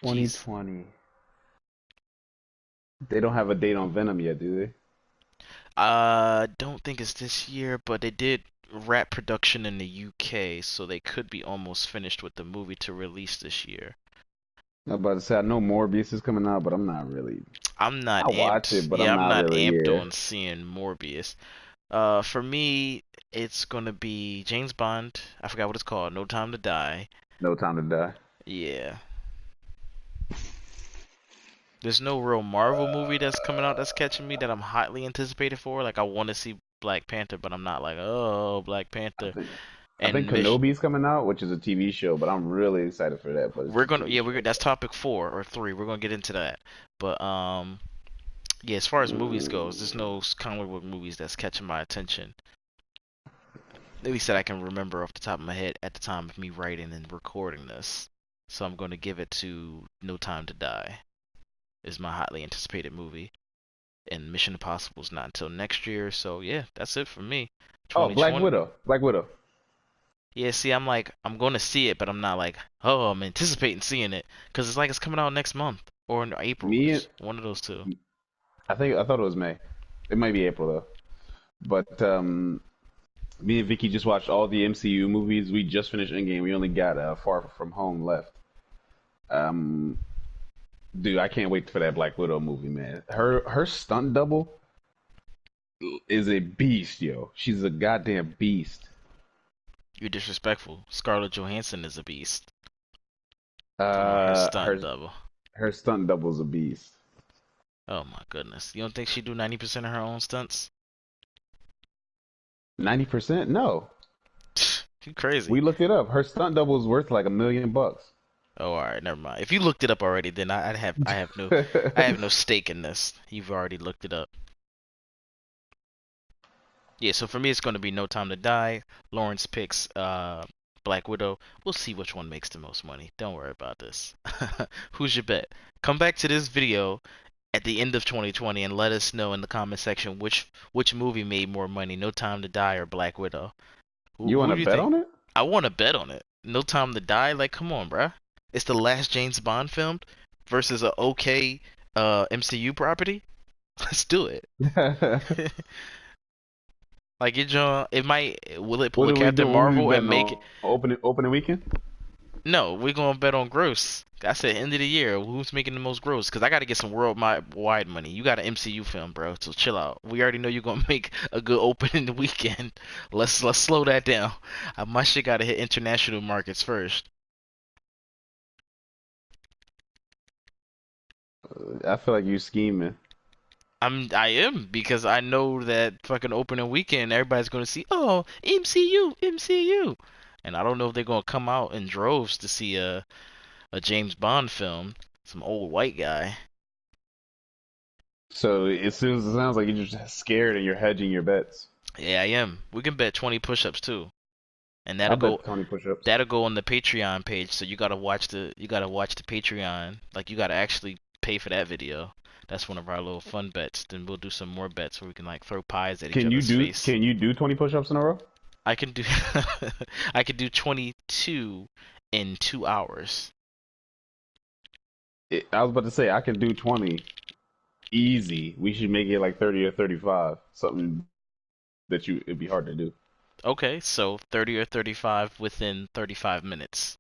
Jeez. 2020. They don't have a date on Venom yet, do they? Don't think it's this year, but they did wrap production in the UK, so they could be almost finished with the movie to release this year. I was about to say I know Morbius is coming out, but I'm not really. I'm not I watch amped. it, but Yeah, I'm I'm not not really. amped Yeah, on seeing Morbius. For me, it's gonna be James Bond. I forgot what it's called. No Time to Die. No Time to Die. Yeah. There's no real Marvel movie that's coming out that's catching me that I'm hotly anticipated for. Like I want to see Black Panther, but I'm not like, oh, Black I Panther. think I think And Mission. Kenobi's coming out, which is a TV show, but I'm really excited for that. But it's We're a gonna TV yeah, show. that's topic 4 or 3. We're gonna get into that. But yeah, as far as movies goes, there's no comic book movies that's catching my attention. At least that I can remember off the top of my head at the time of me writing and recording this. So I'm gonna give it to No Time to Die. Is my hotly anticipated movie. And Mission Impossible is not until next year. So yeah, that's it for me. Oh, Black 2020. Widow. Black Widow. Yeah, see, I'm like, I'm gonna see it, but I'm not like, oh, I'm anticipating seeing it, cause it's like it's coming out next month or in April. Me, It's one of those two. I thought it was May. It might be April though. But me and Vicky just watched all the MCU movies. We just finished Endgame. We only got Far From Home left. Um, dude, I can't wait for that Black Widow movie, man. Her stunt double is a beast, yo. She's a goddamn beast. You're disrespectful. Scarlett Johansson is a beast. Talking about her Uh, stunt her double. her stunt double's a beast. Oh my goodness. You don't think she do 90% of her own stunts? 90%? No. You crazy. We looked it up. Her stunt double is worth like $1 million. Oh, all right, never mind. If you looked it up already, then I have no stake in this. You've already looked it up. Yeah, so for me, it's going to be No Time to Die. Lawrence picks Black Widow. We'll see which one makes the most money. Don't worry about this. Who's your bet? Come back to this video at the end of 2020 and let us know in the comment section which movie made more money, No Time to Die or Black Widow. You want Who to do you bet think? on it? I want to bet on it. No Time to Die? Like, come on, bruh. It's the last James Bond film versus a okay MCU property. Let's do it. Like it might. Will it What pull a do we Captain do? What we Marvel and betting make it? on? Opening weekend? No, we're gonna bet on gross. I said end of the year. Who's making the most gross? Because I got to get some worldwide money. You got an MCU film, bro. So chill out. We already know you're gonna make a good opening weekend. Let's slow that down. My shit got to hit international markets first. I feel like you scheming. I am because I know that fucking opening weekend everybody's gonna see MCU MCU, and I don't know if they're gonna come out in droves to see a James Bond film, some old white guy. So as soon as it sounds like you're just scared and you're hedging your bets. Yeah, I am. We can bet 20 push-ups too, and I bet 20 push-ups. that'll go on the Patreon page. So you gotta watch the Patreon. Like you gotta actually pay for that video. That's one of our little fun bets. Then we'll do some more bets where we can like throw pies at each other's face. Can you do 20 push-ups in a row? I can do I can do 22 in 2 hours. I was about to say I can do 20 easy. We should make it like 30 or 35. Something that it'd be hard to do. Okay, so 30 or 35 within 35 minutes.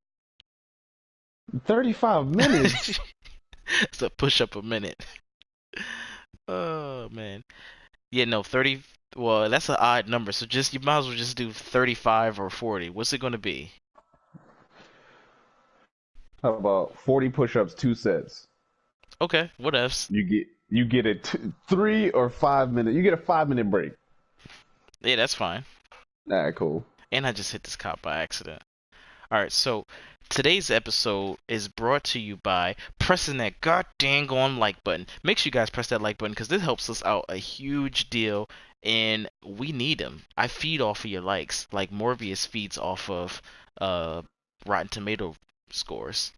35 minutes? It's a push up a minute. Oh man. Yeah, no, 30. Well, that's an odd number. So just you might as well just do 35 or 40. What's it gonna be? How about 40 push-ups, 2 sets? Okay, what else? You get a 3 or 5 minute. You get a 5 minute break. Yeah, that's fine. All right, cool. And I just hit this cop by accident. All right, so today's episode is brought to you by pressing that god dang on like button. Make sure you guys press that like button because this helps us out a huge deal, and we need them. I feed off of your likes, like Morbius feeds off of uh Rotten Tomato scores.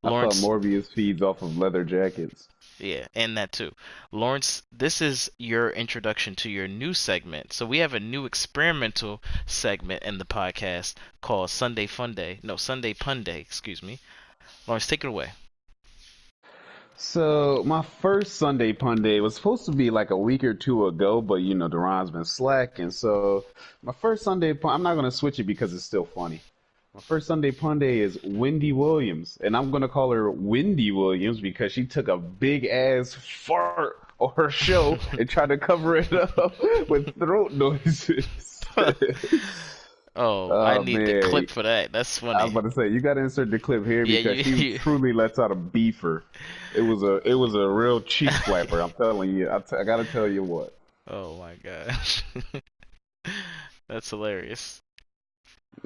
I thought Lawrence, Morbius feeds off of leather jackets. yeah, and that too. Lawrence, this is your introduction to your new segment. So we have a new experimental segment in the podcast called Sunday Fun Day. No, Sunday Pun Day, excuse me. Lawrence, take it away. So my first Sunday pun day was supposed to be like a week or two ago, but Duran's been slacking. So my first Sunday pun, I'm not gonna switch it because it's still funny. My first Sunday pun day is Wendy Williams, and I'm gonna call her Wendy Williams because she took a big ass fart on her show and tried to cover it up with throat noises. Oh, I Oh need the man, clip for that. That's I was funny. about to say you got to insert the clip here Yeah, because she truly lets out a beefer. It was a real cheek slapper. I'm telling you. I gotta tell you what. Oh my gosh. That's hilarious.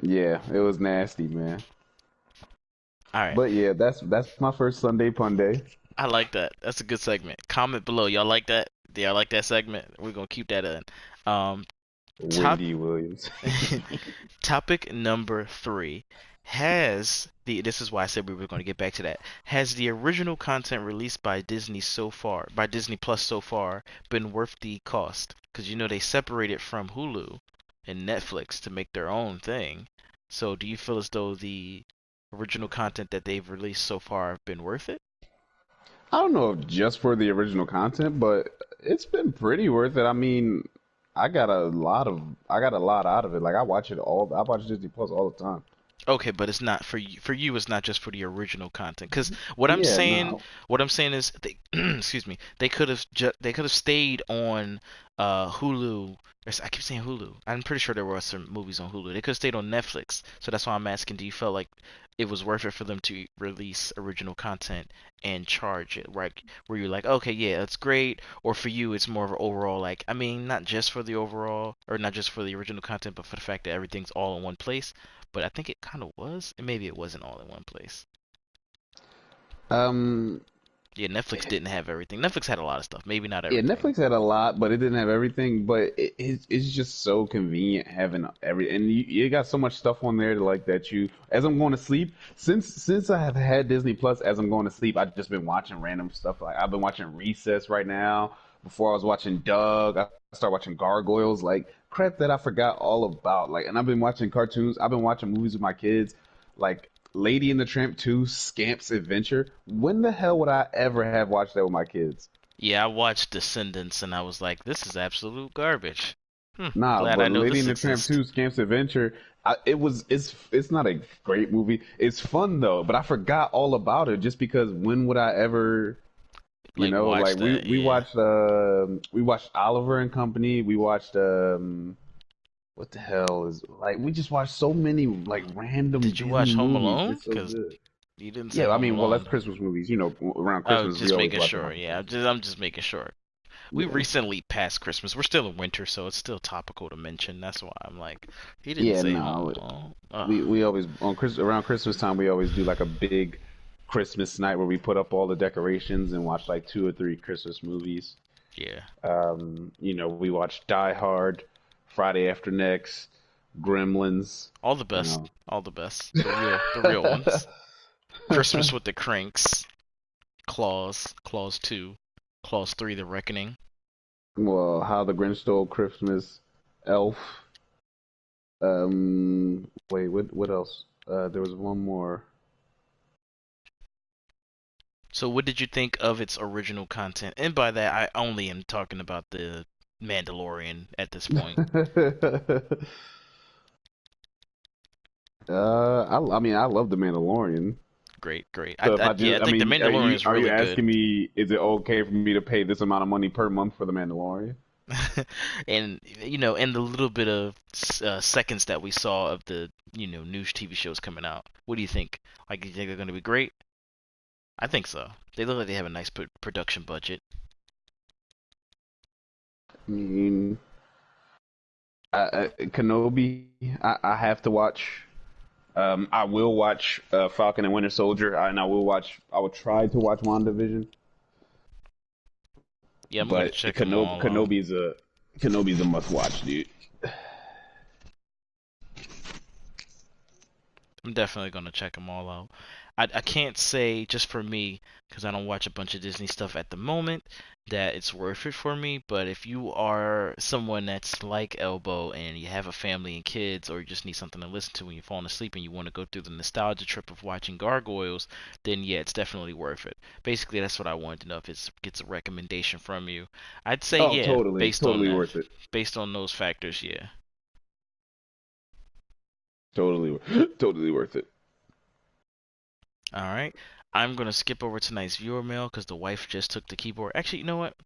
Yeah, it was nasty, man. All right. But yeah, that's my first Sunday pun day. I like that. That's a good segment. Comment below. Y'all like that? Do y'all like that segment? We're gonna keep that in. Um, top Wendy Williams. Topic number 3. This is why I said we were going to get back to that. Has the original content released by Disney Plus so far, been worth the cost? Because they separated from Hulu and Netflix to make their own thing. So do you feel as though the original content that they've released so far have been worth it? I don't know if just for the original content, but it's been pretty worth it. I mean, I got a lot out of it. Like I watch Disney Plus all the time. Okay, but it's not for you. For you, it's not just for the original content. Because what I'm Yeah, saying, no. what I'm saying is, they, excuse me, they could have stayed on Hulu. I keep saying Hulu. I'm pretty sure there were some movies on Hulu. They could have stayed on Netflix. So that's why I'm asking. Do you feel like it was worth it for them to release original content and charge it? Right? Where you're like, okay, yeah, that's great. Or for you, it's more of an overall, like, I mean, not just for the overall, or not just for the original content, but for the fact that everything's all in one place, but I think it kind of was, and maybe it wasn't all in one place. Um, Yeah, Netflix didn't have everything. Netflix had a lot of stuff, maybe not yeah, everything. Netflix had a lot, but it didn't have everything. But it's just so convenient having every, and you got so much stuff on there like that. You, as I'm going to sleep, since I have had Disney Plus, as I'm going to sleep, I've just been watching random stuff. Like I've been watching Recess right now. Before I was watching Doug, I started watching Gargoyles, like crap that I forgot all about. Like, and I've been watching cartoons. I've been watching movies with my kids, like Lady and the Tramp 2, Scamp's Adventure. When the hell would I ever have watched that with my kids? Yeah, I watched Descendants, and I was like, this is absolute garbage. Nah, Glad but I know Lady this and the Tramp exists. 2, Scamp's Adventure, it's not a great movie. It's fun though, but I forgot all about it just because when would I ever, Like, like watch that, yeah. we watched Oliver and Company, we watched what the hell is, like, we just watched so many like random Did you Disney watch Home movies. Alone? It's so Because good. you didn't say Yeah, I Home mean, well, that's Alone. Christmas movies. Around I was Christmas we just always making watch a sure. bunch of Yeah, Christmas. I'm just making sure. We Yeah. recently passed Christmas. We're still in winter, so it's still topical to mention. That's why I'm like, he didn't Yeah, say Home no. Alone. Ugh. We always on around Christmas time we always do like a big Christmas night where we put up all the decorations and watch like two or three Christmas movies. Yeah. We watch Die Hard, Friday After Next, Gremlins. All the You best. know. All the best. The real ones. Christmas with the Cranks. Claus 2. Claus 3, The Reckoning. Well, How the Grinch Stole Christmas, Elf. Wait, what else? There was one more. So what did you think of its original content? And by that, I only am talking about the Mandalorian at this point. I mean, I love The Mandalorian. Great, great. So if I Yeah, I just, I think the mean, Mandalorian is are you really good. asking me, is it okay for me to pay this amount of money per month for the Mandalorian? And and the little bit of seconds that we saw of the new TV shows coming out. What do you think? Like, you think they're going to be great? I think so. They look like they have a nice production budget. I mean, Kenobi, I have to watch. I will watch Falcon and Winter Soldier, and I will try to watch WandaVision, Yeah, I'm gonna but check them all out. Kenobi's a must watch, dude. I'm definitely gonna check them all out. I can't say just for me, because I don't watch a bunch of Disney stuff at the moment, that it's worth it for me. But if you are someone that's like Elbow and you have a family and kids, or you just need something to listen to when you're falling asleep and you want to go through the nostalgia trip of watching Gargoyles, then yeah, it's definitely worth it. Basically, that's what I wanted to know if it gets a recommendation from you. I'd say Oh, yeah, totally, totally worth it. based on those factors, yeah. Totally, totally worth it. All right. I'm going to skip over tonight's viewer mail because the wife just took the keyboard. Actually, you know what?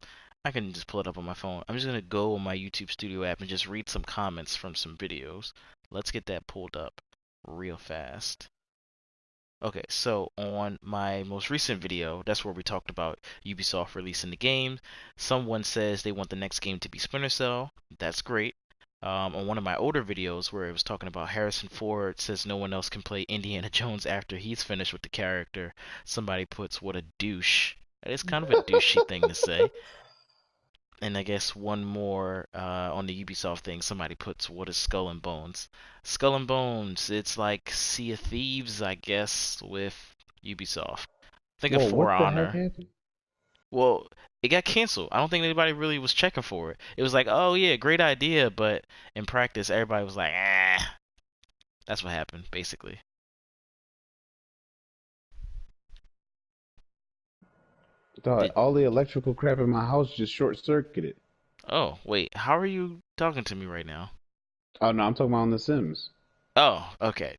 I can just pull it up on my phone. I'm just going to go on my YouTube Studio app and just read some comments from some videos. Let's get that pulled up real fast. Okay, so on my most recent video, that's where we talked about Ubisoft releasing the game. Someone says they want the next game to be Splinter Cell. That's great. On one of my older videos where it was talking about Harrison Ford says no one else can play Indiana Jones after he's finished with the character, somebody puts what a douche. That is kind of a douchey thing to say. And I guess one more on the Ubisoft thing, somebody puts what is Skull and Bones. Skull and Bones, it's like Sea of Thieves, I guess, with Ubisoft. Think of Whoa, For what the heck Honor. happened? Well, it got canceled. I don't think anybody really was checking for it. It was like, oh yeah, great idea, but in practice, everybody was like, ah. That's what happened, basically. Dog, Did all the electrical crap in my house just short circuited. Oh wait, how are you talking to me right now? Oh no, I'm talking about on The Sims. Oh, okay.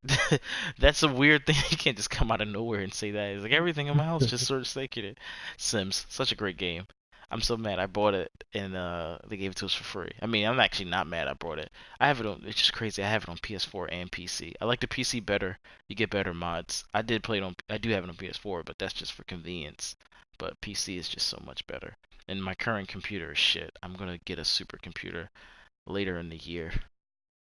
That's a weird thing. You can't just come out of nowhere and say that. It's like everything in my house just sort of circular. Sims, such a great game. I'm so mad I bought it and they gave it to us for free. I mean, I'm actually not mad I bought it. I have it on. It's just crazy. I have it on PS4 and PC. I like the PC better. You get better mods. I did play it on. I do have it on PS4, but that's just for convenience. But PC is just so much better. And my current computer is shit. I'm gonna get a supercomputer later in the year.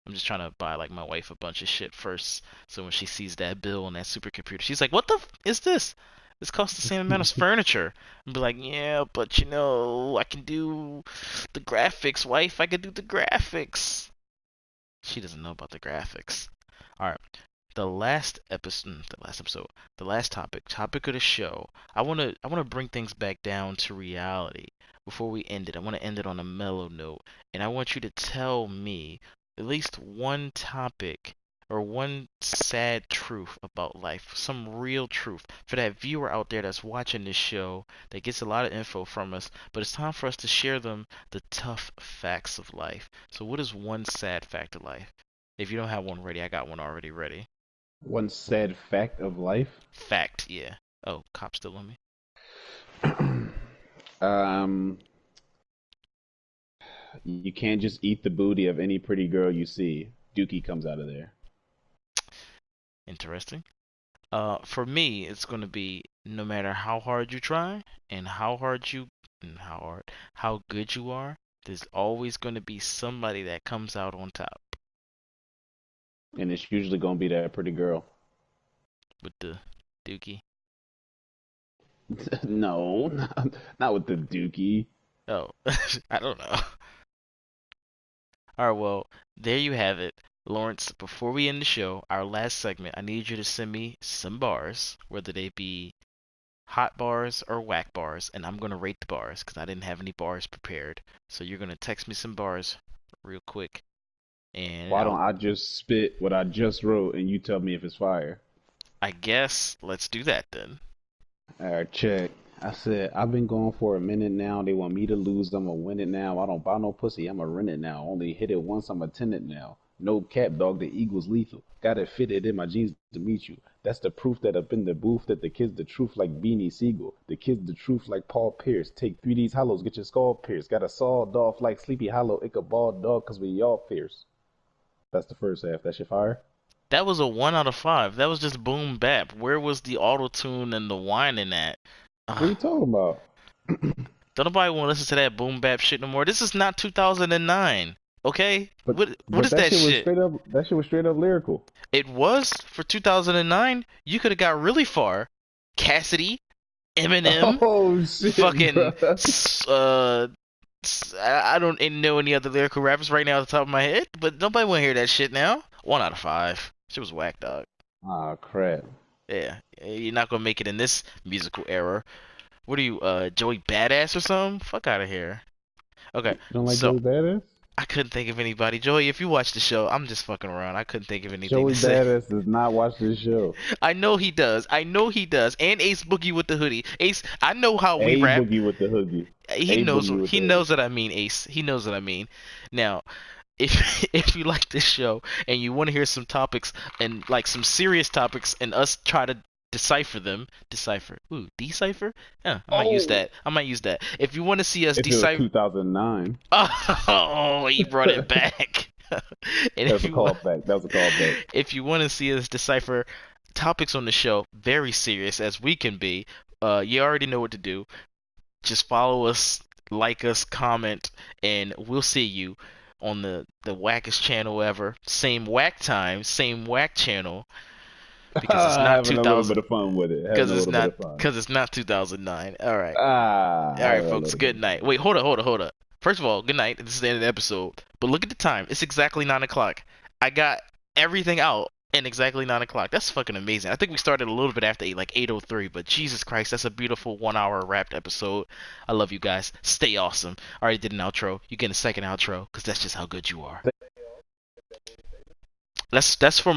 I'm just trying to buy like my wife a bunch of shit first, so when she sees that bill on that supercomputer, she's like, "What the is this? This costs the same amount as furniture." And be like, "Yeah, but you know, I can do the graphics, wife. I can do the graphics." She doesn't know about the graphics. All right, the last topic of the show. I wanna bring things back down to reality before we end it. I wanna end it on a mellow note, and I want you to tell me at least one topic or one sad truth about life, some real truth for that viewer out there that's watching this show that gets a lot of info from us, but it's time for us to share them the tough facts of life. So what is one sad fact of life? If you don't have one ready, I got one already ready. One sad fact of life. Fact, yeah. Oh, cop still on me. um, you can't just eat the booty of any pretty girl you see. Dookie comes out of there. Interesting. For me, it's gonna be no matter how hard you try and how good you are, there's always gonna be somebody that comes out on top And it's usually gonna be that pretty girl. with the dookie. No, not with the dookie. Oh, I don't know. All right, well, there you have it. Lawrence, before we end the show, our last segment, I need you to send me some bars, whether they be hot bars or whack bars, and I'm gonna rate the bars because I didn't have any bars prepared. So you're gonna text me some bars real quick, and Why don't I just spit what I just wrote and you tell me if it's fire? I guess let's do that then. Alright, check. I said, I've been going for a minute now. They want me to lose. I'm gonna win it now. I don't buy no pussy. I'm gonna rent it now. Only hit it once. I'm a tenant now. No cap, dog. The Eagles lethal. Got it fitted in my jeans to meet you. That's the proof that up in the booth that the kids the truth like Beanie Siegel. The kids the truth like Paul Pierce. Take 3D's hollows, get your skull pierced. Got a sawed off like Sleepy Hollow. Ichabod dog, cause we all fierce. That's the first half. That's your fire. That was a 1 out of 5. That was just boom bap. Where was the auto tune and the whine in that? What are Ugh. you talking about? Don't nobody want to listen to that boom bap shit no more. This is not 2009. Okay? But What but is that that shit was shit? straight up. That shit was straight up lyrical. It was for 2009. You could have got really far. Cassidy, Eminem, Oh shit, fucking bro. I don't know any other lyrical rappers right now at the top of my head, but nobody want to hear that shit now. 1 out of 5. Shit was whack, dog. Ah, crap. Yeah, you're not gonna make it in this musical era. What are you, Joey Badass or something? Fuck out of here. Okay, You don't like so Joey Badass? I couldn't think of anybody. Joey, if you watch the show, I'm just fucking around. I couldn't think of anything to Joey say. Badass does not watch this show. I know he does. I know he does. And Ace Boogie with the hoodie. Ace, I know how we A rap. boogie with the hoodie. He A knows. boogie with He the hoodie. knows what I mean, Ace. He knows what I mean. Now, if if you like this show and you want to hear some topics and like some serious topics and us try to decipher. Yeah, I might use Oh, that. I might use that. If you want to see us if it was decipher, 2009, oh, he brought it back. And that was a callback. That was a callback. if you want to see us decipher topics on the show, very serious as we can be, you already know what to do. Just follow us, like us, comment, and we'll see you on the wackest channel ever. Same whack time, same whack channel because it's not Having a little 2000 bit of fun with it. Having a little bit of fun. because it's not 2009. All right. All right, Having a folks. little bit Good of night. fun. Wait, hold up. First of all, good night. This is the end of the episode. But look at the time. It's exactly 9 o'clock. I got everything out in exactly 9 o'clock. That's fucking amazing. I think we started a little bit after 8, like 8:03. But Jesus Christ, that's a beautiful 1 hour wrapped episode. I love you guys. Stay awesome. I already did an outro. You get a second outro because that's just how good you are. That's for